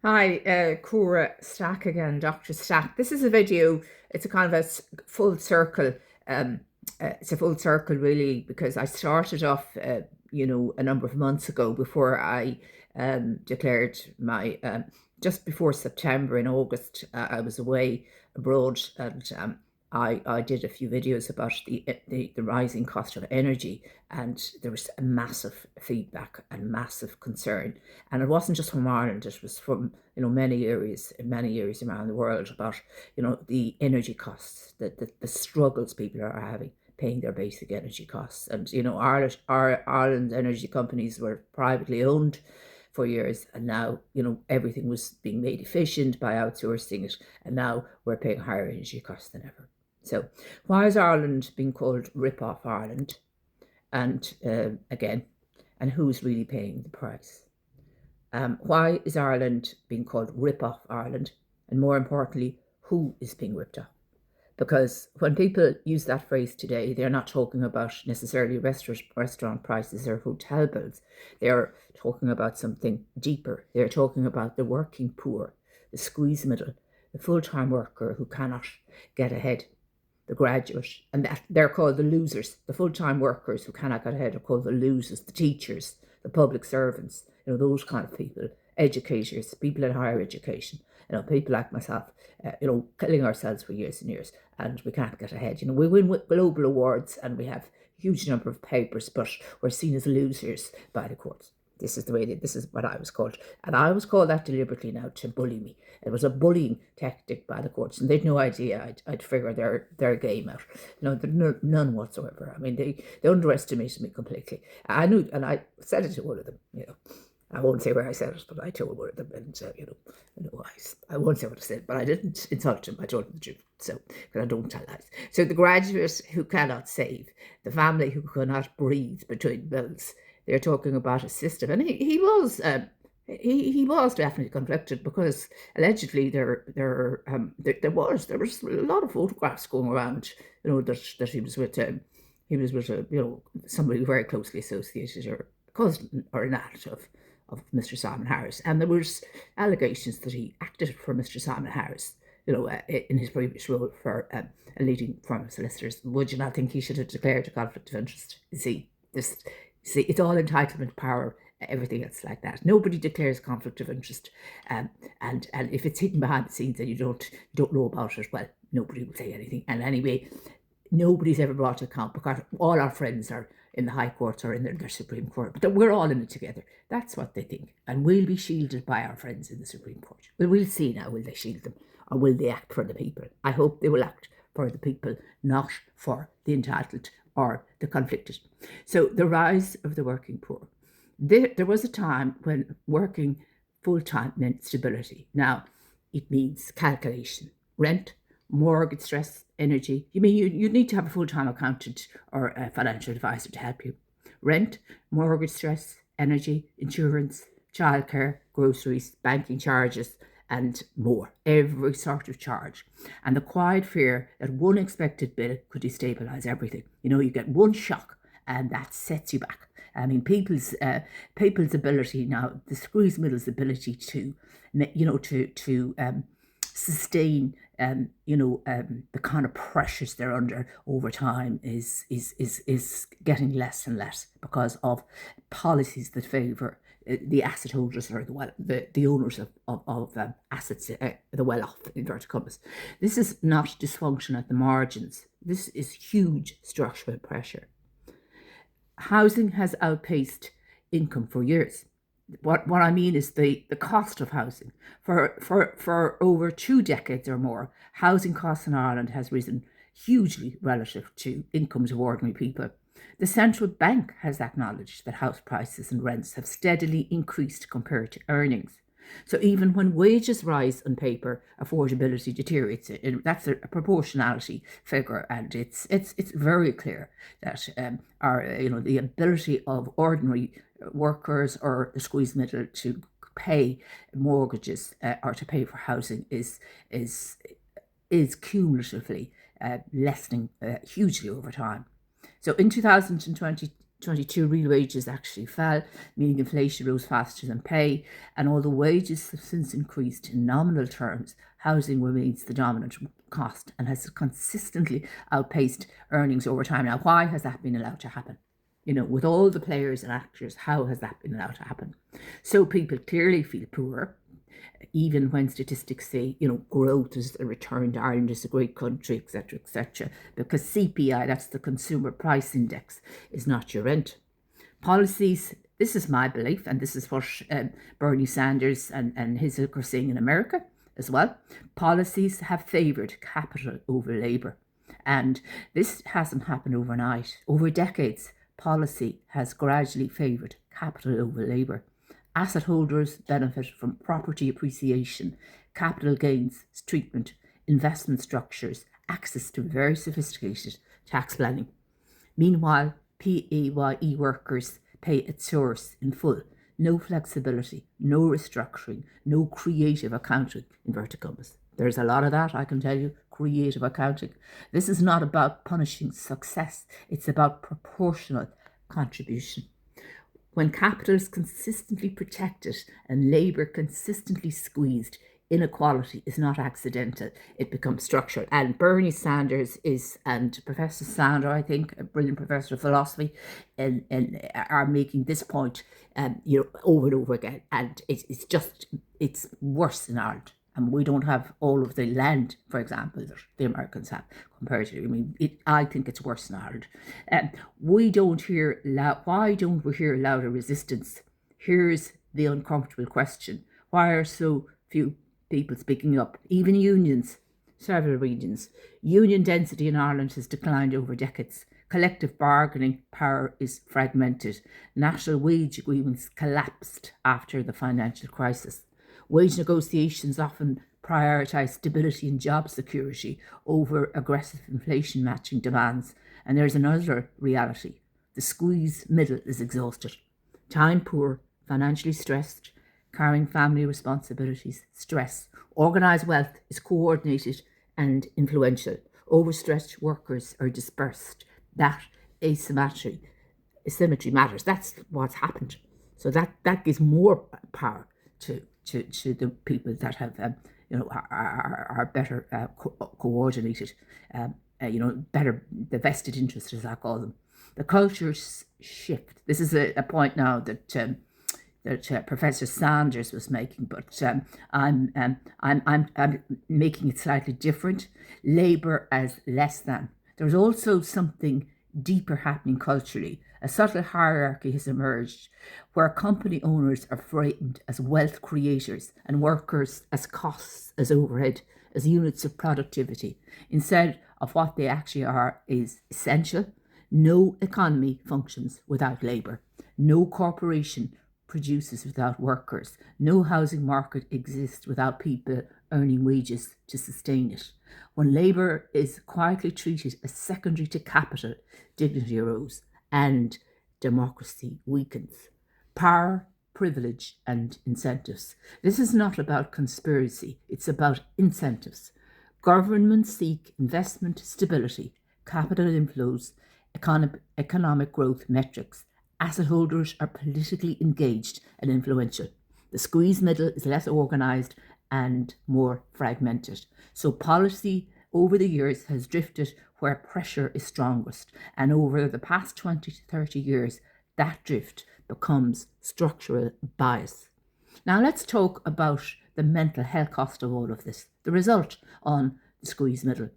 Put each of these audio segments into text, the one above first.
Hi, Cora Stack again, Dr. Stack. This is a video, it's a kind of full circle. Um, it's a full circle really because I started off, a number of months ago before I declared my, just before September in August, I was away abroad and I did a few videos about the rising cost of energy, and there was a massive feedback and massive concern, and it wasn't just from Ireland, it was from many areas in many areas around the world about the energy costs, the struggles people are having paying their basic energy costs. And Ireland's energy companies were privately owned for years, and now everything was being made efficient by outsourcing it, and now we're paying higher energy costs than ever. So why is Ireland being called rip-off Ireland? And again, and who's really paying the price? Why is Ireland being called rip-off Ireland? And more importantly, who is being ripped off? Because when people use that phrase today, they're not talking about necessarily restaurant prices or hotel bills. They're talking about something deeper. They're talking about the working poor, the squeeze middle, the full-time worker who cannot get ahead, the graduate, and that they're called the losers. The full-time workers who cannot get ahead are called the losers, the teachers, the public servants, those kind of people, educators, people in higher education, people like myself, killing ourselves for years and years, and we can't get ahead. We win global awards and we have a huge number of papers, but we're seen as losers by the courts. This is what I was called. And I was called that deliberately now to bully me. It was a bullying tactic by the courts, and they'd no idea I'd figure their game out. None whatsoever. I mean, they underestimated me completely. I knew, and I said it to one of them, I won't say where I said it, but I told one of them, and I won't say what I said, but I didn't insult him. I told him the truth, so because I don't tell lies. So the graduate who cannot save, the family who cannot breathe between bills, they're talking about a system, and he was. He was definitely conflicted because allegedly there was a lot of photographs going around, that he was with somebody very closely associated or cousin or an aunt of Mr. Simon Harris, and there was allegations that he acted for Mr. Simon Harris, in his previous role for a leading firm of solicitors. Would you not think he should have declared a conflict of interest? It's all entitlement power, everything else like that. Nobody declares conflict of interest, and if it's hidden behind the scenes and you don't know about it, well, nobody will say anything. And anyway, nobody's ever brought to account because all our friends are in the High Courts or in the Supreme Court, but we're all in it together. That's what they think, and we'll be shielded by our friends in the Supreme Court. Well, we'll see now, will they shield them or will they act for the people? I hope they will act for the people, not for the entitled or the conflicted. So the rise of the working poor. There was a time when working full-time meant stability. Now it means calculation, rent, mortgage stress, energy. You mean you need to have a full-time accountant or a financial advisor to help you. Rent, mortgage stress, energy, insurance, childcare, groceries, banking charges, and more. Every sort of charge. And the quiet fear that one expected bill could destabilise everything. You get one shock and that sets you back. I mean, people's ability now, the squeeze middle's ability to, sustain, the kind of pressures they're under over time is getting less and less because of policies that favour the asset holders or the owners of assets, the well-off, inverted commas. This is not dysfunction at the margins. This is huge structural pressure. Housing has outpaced income for years. What I mean is the cost of housing. For over 2 decades or more, housing costs in Ireland has risen hugely relative to incomes of ordinary people. The central bank has acknowledged that house prices and rents have steadily increased compared to earnings. So even when wages rise on paper, affordability deteriorates. That's a proportionality figure, and it's very clear that the ability of ordinary workers or the squeeze middle to pay mortgages or to pay for housing is cumulatively lessening hugely over time. So in 2020, 2022 real wages actually fell, meaning inflation rose faster than pay. And although wages have since increased in nominal terms, housing remains the dominant cost and has consistently outpaced earnings over time. Now, why has that been allowed to happen? With all the players and actors, how has that been allowed to happen? So people clearly feel poorer, even when statistics say, growth is a return to Ireland is a great country, etc., because CPI, that's the Consumer Price Index, is not your rent. Policies, this is my belief, and this is what Bernie Sanders and his ilk are saying in America as well. Policies have favoured capital over labour. And this hasn't happened overnight. Over decades, policy has gradually favoured capital over labour. Asset holders benefit from property appreciation, capital gains treatment, investment structures, access to very sophisticated tax planning. Meanwhile, PAYE workers pay at source in full. No flexibility, no restructuring, no creative accounting, inverted commas. There's a lot of that, I can tell you, creative accounting. This is not about punishing success. It's about proportional contribution. When capital is consistently protected and labour consistently squeezed, inequality is not accidental, it becomes structural. And Bernie Sanders and Professor Sander, I think, a brilliant professor of philosophy, and are making this point over and over again. And it's worse in Ireland. And we don't have all of the land, for example, that the Americans have comparatively. I think it's worse in Ireland. Why don't we hear louder resistance? Here's the uncomfortable question. Why are so few people speaking up? Even unions, several regions. Union density in Ireland has declined over decades. Collective bargaining power is fragmented. National wage agreements collapsed after the financial crisis. Wage negotiations often prioritise stability and job security over aggressive inflation matching demands. And there's another reality. The squeezed middle is exhausted. Time poor, financially stressed, carrying family responsibilities, stress. Organised wealth is coordinated and influential. Overstretched workers are dispersed. That asymmetry matters. That's what's happened. So that gives more power to the people that have, are better coordinated, better the vested interest, as I call them. The cultures shift. This is a point now that Professor Sanders was making, but I'm making it slightly different. Labour as less than. There's also something deeper happening culturally. A subtle hierarchy has emerged where company owners are framed as wealth creators and workers as costs, as overhead, as units of productivity, instead of what they actually are is essential. No economy functions without labour. No corporation produces without workers. No housing market exists without people earning wages to sustain it. When labour is quietly treated as secondary to capital, dignity erodes and democracy weakens. Power, privilege, and incentives. This is not about conspiracy, it's about incentives. Governments seek investment stability, capital inflows, economic growth metrics. Asset holders are politically engaged and influential. The squeezed middle is less organised and more fragmented. So policy over the years has drifted where pressure is strongest, and over the past 20 to 30 years, that drift becomes structural bias. Now let's talk about the mental health cost of all of this. The result on the squeezed middle.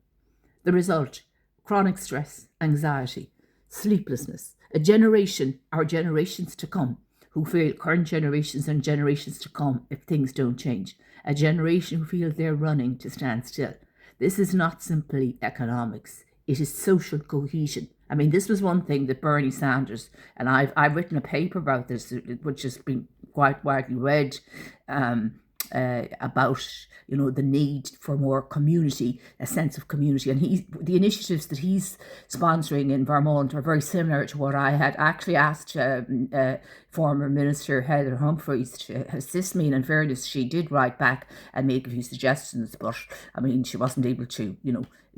The result, chronic stress, anxiety, sleeplessness. A generation, our generations to come, who feel current generations and generations to come if things don't change. A generation who feel they're running to stand still. This is not simply economics. It is social cohesion. I mean, this was one thing that Bernie Sanders, and I've written a paper about this, which has been quite widely read, about the need for more community, a sense of community, and the initiatives that he's sponsoring in Vermont are very similar to what I had actually asked former Minister Heather Humphreys to assist me. And in fairness, she did write back and make a few suggestions, but I mean, she wasn't able to,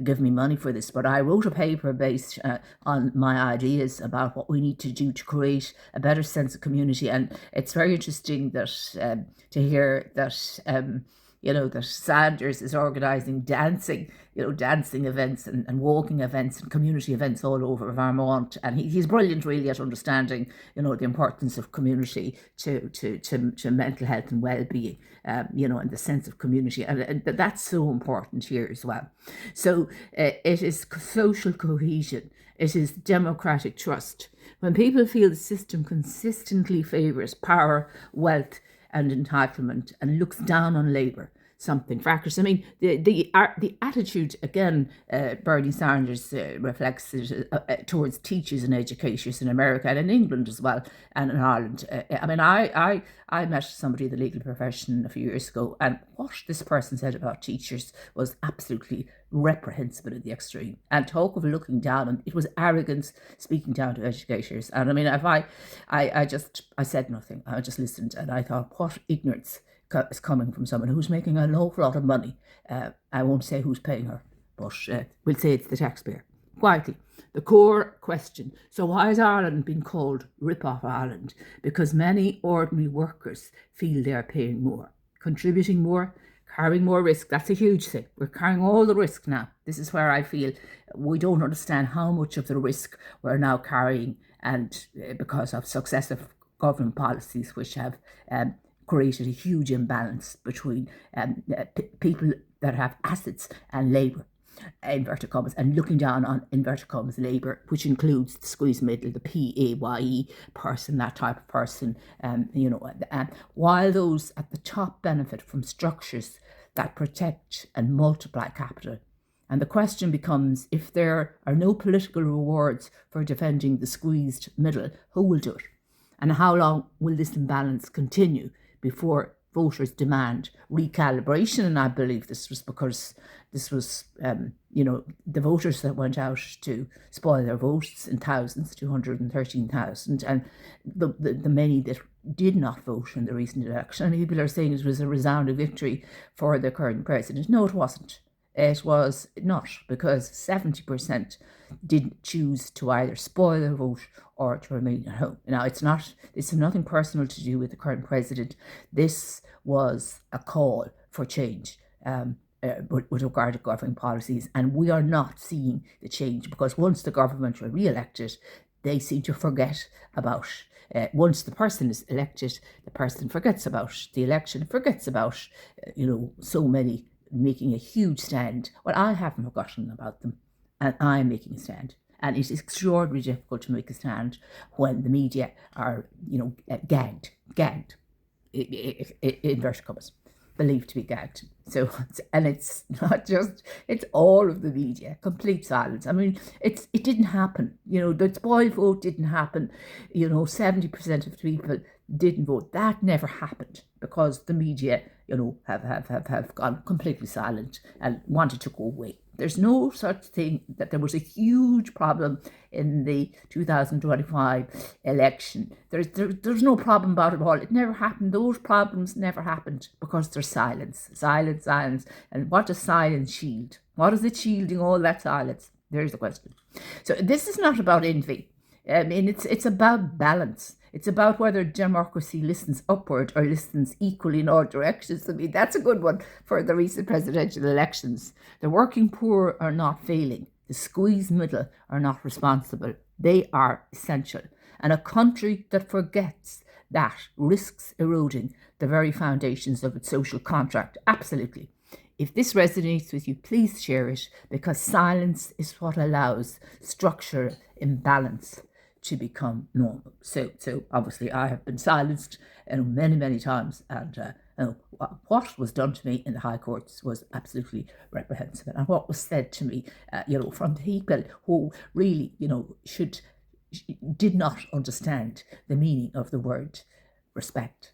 give me money for this. But I wrote a paper based on my ideas about what we need to do to create a better sense of community. And it's very interesting that to hear that that Sanders is organising dancing events and walking events and community events all over Vermont. And he's brilliant really at understanding, the importance of community to mental health and well-being, and the sense of community. And that's so important here as well. So it is social cohesion. It is democratic trust. When people feel the system consistently favours power, wealth and entitlement and looks down on labour, something fractious. I mean, the attitude, again, Bernie Sanders reflects it towards teachers and educators in America and in England as well, and in Ireland. I mean, I met somebody in the legal profession a few years ago, and what this person said about teachers was absolutely reprehensible in the extreme. And talk of looking down, and it was arrogance speaking down to educators. And I mean, if I said nothing, I just listened, and I thought, what ignorance is coming from someone who's making an awful lot of money. I won't say who's paying her, but we'll say it's the taxpayer. Quietly, the core question. So why has Ireland been called Rip-Off Ireland? Because many ordinary workers feel they are paying more, contributing more, carrying more risk. That's a huge thing. We're carrying all the risk now. This is where I feel we don't understand how much of the risk we're now carrying, and because of successive government policies which have created a huge imbalance between people that have assets and labour, inverted commas, and looking down on inverted commas labour, which includes the squeeze middle, the PAYE person, that type of person, while those at the top benefit from structures that protect and multiply capital. And the question becomes, if there are no political rewards for defending the squeezed middle, who will do it? And how long will this imbalance continue before voters demand recalibration? And I believe this was because this was, the voters that went out to spoil their votes in thousands, 213,000, and the many that did not vote in the recent election. And people are saying it was a resounding victory for the current president. No, it wasn't. It was not, because 70% didn't choose to either spoil their vote or to remain at home. Now, it's nothing personal to do with the current president. This was a call for change with regard to government policies, and we are not seeing the change, because once the government were re-elected, they seem to forget about once the person is elected, the person forgets about the election, forgets about so many making a huge stand. Well, I haven't forgotten about them, and I'm making a stand. And it's extraordinarily difficult to make a stand when the media are, gagged, inverted commas, believed to be gagged. So, and it's not just, it's all of the media, complete silence. I mean, it didn't happen. The spoil vote didn't happen. 70% of the people didn't vote. That never happened, because the media, have gone completely silent and wanted to go away. There's no such thing that there was a huge problem in the 2025 election. There's no problem about it at all. It never happened. Those problems never happened because there's silence. And what does silence shield? What is it shielding all that silence? There's the question. So this is not about envy. I mean, it's about balance. It's about whether democracy listens upward or listens equally in all directions. I mean, that's a good one for the recent presidential elections. The working poor are not failing. The squeezed middle are not responsible. They are essential. And a country that forgets that risks eroding the very foundations of its social contract. Absolutely. If this resonates with you, please share it, because silence is what allows structural imbalance to become normal. So obviously I have been silenced many, many times, and what was done to me in the High Courts was absolutely reprehensible. And what was said to me, from people who really, did not understand the meaning of the word respect.